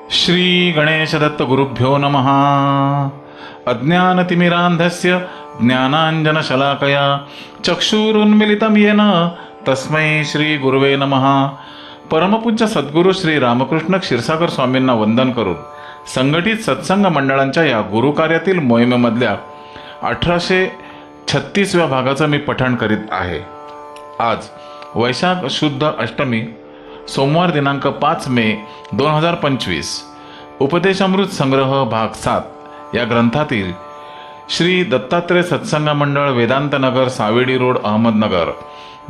श्री गणेशदत्त गुरुभ्यो नमः। अज्ञानतिमिरान्धस्य ज्ञानाञ्जनशलाकया चक्षुरुन्मिलितं येन तस्मै श्री गुरुवे नमः। परमपूज्य सद्गुरू श्री रामकृष्ण क्षीरसागर स्वामींना वंदन करून संघटित सत्संग मंडळांच्या या गुरुकार्यातील मोहिमेमधल्या 1836व्या भागाचं मी पठण करीत आहे। आज वैशाख शुद्ध अष्टमी सोमवार दिनांक 5 मे 2025 उपदेशामृत संग्रह भाग 7 या ग्रंथातील श्री दत्तात्रय सत्संग मंडळ वेदांत नगर सावेडी रोड अहमदनगर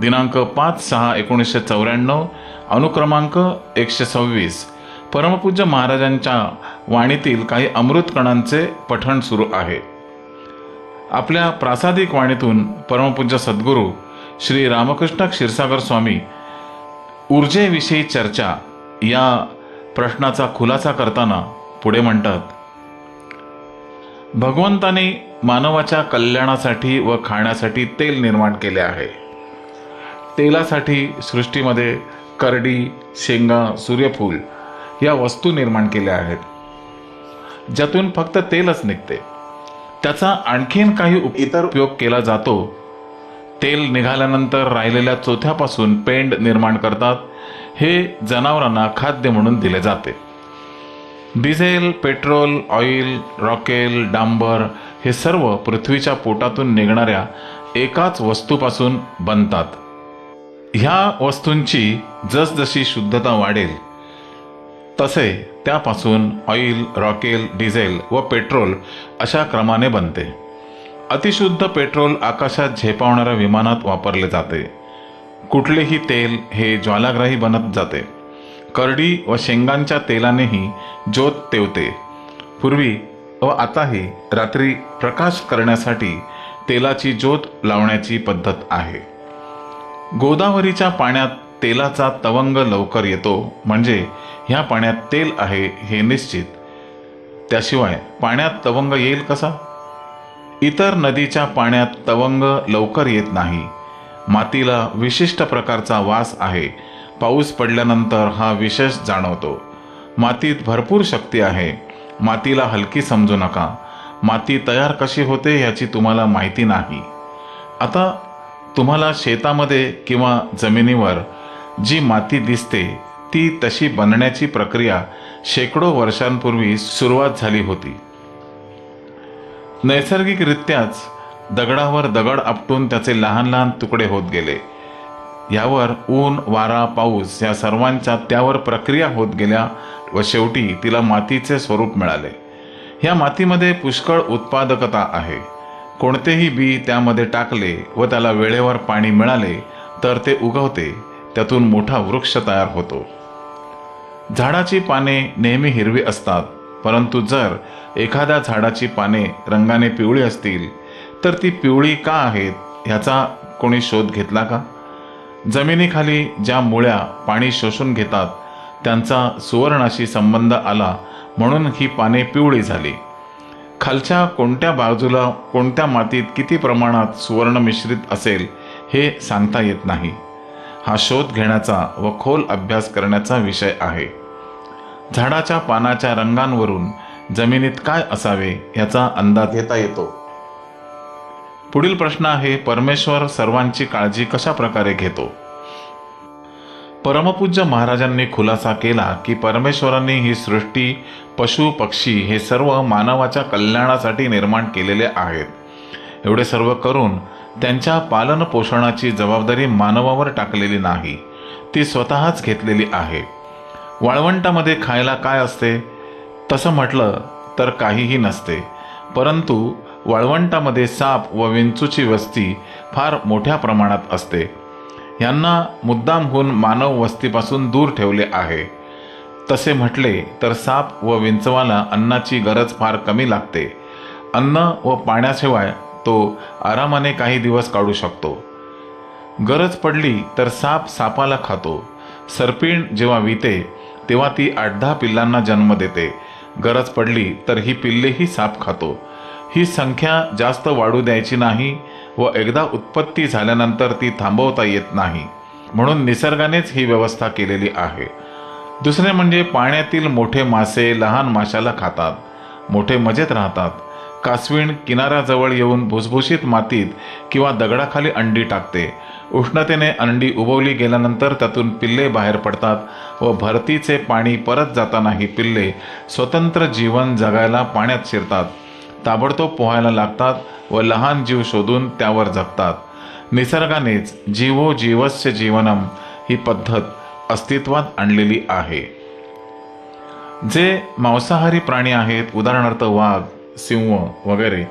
दिनांक 5/6/1994 अनुक्रमांक 126 परमपूज्य महाराजांच्या वाणीतील काही अमृत कणांचे पठण सुरू आहे। आपल्या प्रासादिक वाणीतून परमपूज्य सद्गुरू श्री रामकृष्ण क्षीरसागर स्वामी ऊर्जेविषयी चर्चा या प्रश्नाचा खुलासा करताना पुढे म्हणतात, भगवंताने मानवाच्या कल्याणासाठी व खाण्यासाठी तेल निर्माण केले आहे। तेलासाठी सृष्टीमध्ये करडी, शेंगा, सूर्यफूल या वस्तू निर्माण केल्या आहेत, ज्यातून फक्त तेलच निघते। त्याचा आणखीन काही इतर उपयोग केला जातो। तेल निघाल्यानंतर राहिलेल्या चोथ्यापासून पेंड निर्माण करतात। हे जनावरांना खाद्य म्हणून दिले जाते। डिझेल, पेट्रोल, ऑइल, रॉकेल, डांबर हे सर्व पृथ्वीच्या पोटातून निघणाऱ्या एकाच वस्तूपासून बनतात। ह्या वस्तूंची जसजशी शुद्धता वाढेल तसे त्यापासून ऑइल, रॉकेल, डिझेल व पेट्रोल अशा क्रमाने बनते। अतिशुद्ध पेट्रोल आकाशात झेपावणाऱ्या विमानात वापरले जाते। कुठलेही तेल हे ज्वालाग्राही बनत जाते। करडी व शेंगांच्या तेलानेही ज्योत तेवते। पूर्वी व आताही रात्री प्रकाश करण्यासाठी तेलाची ज्योत लावण्याची पद्धत आहे। गोदावरीच्या पाण्यात तेलाचा तवंग लवकर येतो, म्हणजे ह्या पाण्यात तेल आहे हे निश्चित। त्याशिवाय पाण्यात तवंग येईल कसा? इतर नदीच्या पाण्यात तवंग लवकर येत नाही। मातीला विशिष्ट प्रकारचा वास आहे। पाऊस पडल्यानंतर हा विशेष जाणवतो। मातीत भरपूर शक्ती आहे। मातीला हलकी समजू नका। माती तयार कशी होते ह्याची तुम्हाला माहिती नाही। आता तुम्हाला शेतामध्ये किंवा जमिनीवर जी माती दिसते ती तशी बनण्याची प्रक्रिया शेकडो वर्षांपूर्वी सुरुवात झाली होती। नैसर्गिकरित्याच दगडावर दगड आपटून त्याचे लहान लहान तुकडे होत गेले। यावर ऊन, वारा, पाऊस या सर्वांच्या त्यावर प्रक्रिया होत गेल्या व शेवटी तिला मातीचे स्वरूप मिळाले। ह्या मातीमध्ये पुष्कळ उत्पादकता आहे। कोणतेही बी त्यामध्ये टाकले व त्याला वेळेवर पाणी मिळाले तर ते उगवते, त्यातून मोठा वृक्ष तयार होतो। झाडाची पाने नेहमी हिरवी असतात, परंतु जर एखाद्या झाडाची पाने रंगाने पिवळी असतील तर ती पिवळी का आहेत ह्याचा कोणी शोध घेतला का? जमिनीखाली ज्या मुळ्या पाणी शोषून घेतात त्यांचा सुवर्णाशी संबंध आला म्हणून ही पाने पिवळी झाली। खालच्या कोणत्या बाजूला कोणत्या मातीत किती प्रमाणात सुवर्ण मिश्रित असेल हे सांगता येत नाही। हा शोध घेण्याचा व खोल अभ्यास करण्याचा विषय आहे। झाडाच्या पानाच्या रंगांवरून जमिनीत काय असावे याचा अंदाज घेता येतो। पुढील प्रश्न आहे, परमेश्वर सर्वांची काळजी कशा प्रकारे घेतो? परमपूज्य महाराजांनी खुलासा केला की परमेश्वरांनी ही सृष्टी, पशु पक्षी हे सर्व मानवाच्या कल्याणासाठी निर्माण केलेले आहेत। एवढे सर्व करून त्यांच्या पालन पोषणाची जबाबदारी मानवावर टाकलेली नाही, ती स्वतःच घेतलेली आहे। वाळवंटामध्ये खायला काय असते? तसं म्हटलं तर काहीही नसते, परंतु वाळवंटामध्ये साप व विंचूची वस्ती फार मोठ्या प्रमाणात असते। यांना मुद्दामहून मानव वस्तीपासून दूर ठेवले आहे। तसे म्हटले तर साप व विंचवाला अन्नाची गरज फार कमी लागते। अन्न व पाण्याशिवाय तो आरामाने काही दिवस काढू शकतो। गरज पडली तर साप सापाला खातो। सर्पिण जेव्हा विते तेव्हा ती 8-10 पिल्लांना जन्म देते। गरज पडली तर ही पिल्लेही साप खातो। ही संख्या जास्त वाढू द्यायची नाही व एकदा उत्पत्ती झाल्यानंतर ती थांबवता येत नाही, म्हणून निसर्गानेच ही व्यवस्था केलेली आहे। दुसरे म्हणजे पाण्यातील मोठे मासे लहान माशाला खातात, मोठे मजेत राहतात. कासवीण किनाऱ्याजवळ येऊन भुसभुशीत मातीत किंवा दगडाखाली अंडी टाकते. उष्णतेने अंडी उबवली गेल्यानंतर त्यातून पिल्ले बाहेर पडतात व भरतीचे पाणी परत जाताना ही पिल्ले स्वतंत्र जीवन जगायला पाण्यात शिरतात. ताबडतोब पोहायला लागतात व लहान जीव शोधून त्यावर जगतात. निसर्गानेच जीवो जीवस्य जीवनम ही पद्धत अस्तित्वात आणलेली आहे. जे मांसाहारी प्राणी आहेत, उदाहरणार्थ वाघ, सिंह वगैरे,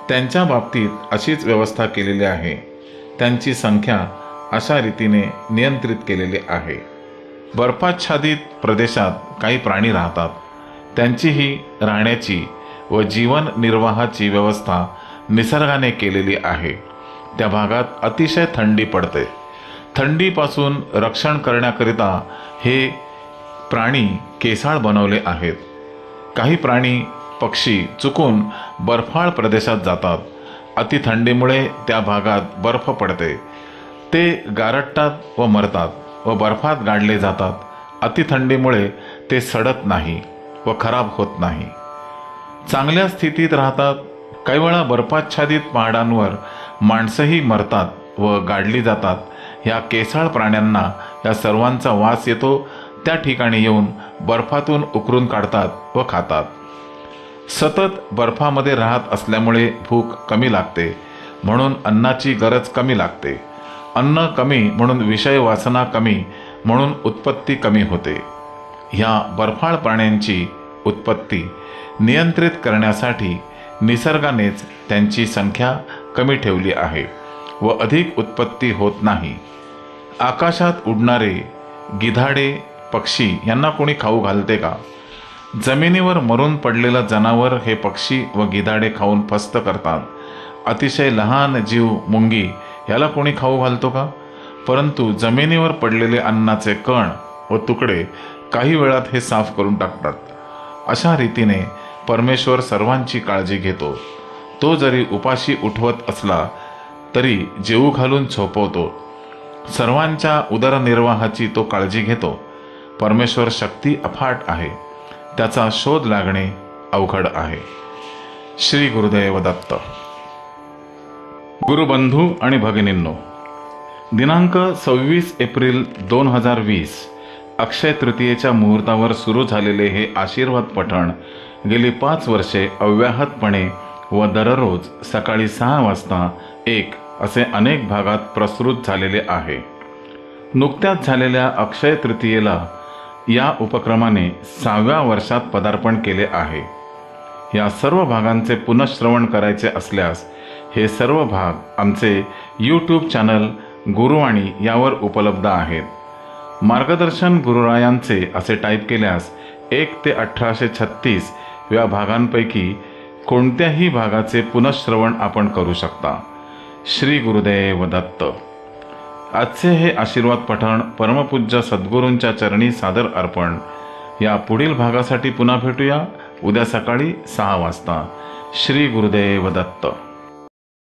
त्यांच्या बाबतीत अशीच व्यवस्था केलेली आहे. त्यांची संख्या अशा रीतीने नियंत्रित केलेली आहे. बर्फाच्छादित प्रदेशात काही प्राणी राहतात. त्यांचीही राहण्याची व जीवन निर्वाहाची व्यवस्था निसर्गाने केलेली आहे. त्या भागात अतिशय थंडी पडते. थंडीपासून रक्षण करण्याकरिता हे प्राणी केसाळ बनवले आहेत. काही प्राणी पक्षी चुकून बर्फाळ प्रदेशात जातात. अतिथंडीमुळे त्या भागात बर्फ पडते. ते गारटतात व मरतात व बर्फात गाडले जातात. अतिथंडीमुळे ते सडत नाही व खराब होत नाही, चांगल्या स्थितीत राहतात. काही वेळा बर्फाच्छादित पहाडांवर माणसंही मरतात व गाडली जातात. ह्या केसाळ प्राण्यांना या सर्वांचा वास येतो. त्या ठिकाणी येऊन बर्फातून उकरून काढतात व खातात. सतत बर्फामध्ये राहत असल्यामुळे भूक कमी लागते, म्हणून अन्नाची गरज कमी लागते. अन्न कमी म्हणून विषय वासना कमी, म्हणून उत्पत्ती कमी होते. ह्या बर्फाळ प्राण्यांची उत्पत्ती नियंत्रित करण्यासाठी निसर्गानेच त्यांची संख्या कमी ठेवली आहे व अधिक उत्पत्ती होत नाही. आकाशात उडणारे गिधाडे, पक्षी यांना कोणी खाऊ घालते का? जमिनीवर मरून पडलेलं जनावर हे पक्षी व गिधाडे खाऊन फस्त करतात. अतिशय लहान जीव मुंगी याला कोणी खाऊ घालतो का? परंतु जमिनीवर पडलेले अन्नाचे कण व तुकडे काही वेळात हे साफ करून टाकतात. अशा रीतीने परमेश्वर सर्वांची काळजी घेतो. तो जरी उपाशी उठवत असला तरी जेवू घालून झोपवतो. सर्वांच्या उदरनिर्वाहाची तो काळजी घेतो. परमेश्वर शक्ती अफाट आहे. त्याचा शोध लागणे अवघड आहे. श्री गुरुदेव दत्त. गुरुबंधू आणि भगिनींनो, दिनांक 26 एप्रिल 2020 अक्षय तृतीयेच्या मुहूर्तावर सुरू झालेले हे आशीर्वाद पठण गेली 5 वर्षे अव्याहतपणे व दररोज सकाळी 6 वाजता असे अनेक भागात प्रसृत झालेले आहे. नुकत्याच झालेल्या अक्षय तृतीयेला या उपक्रमाने 6व्या वर्षात पदार्पण केले आहे. या सर्व भागांचे पुनःश्रवण करायचे असल्यास हे सर्व भाग आमचे यूट्यूब चॅनल गुरुवाणी यावर उपलब्ध आहेत. मार्गदर्शन गुरुरायांचे असे टाईप केल्यास 1 ते 1836 या भागांपैकी कोणत्याही भागाचे पुनःश्रवण आपण करू शकता. श्री गुरुदेव दत्त. आजचे हे आशीर्वाद पठण परमपूज्य सद्गुरूंच्या चरणी सादर अर्पण. या पुढील भागासाठी पुन्हा भेटूया उद्या सकाळी 6 वाजता. श्री गुरुदेव दत्त.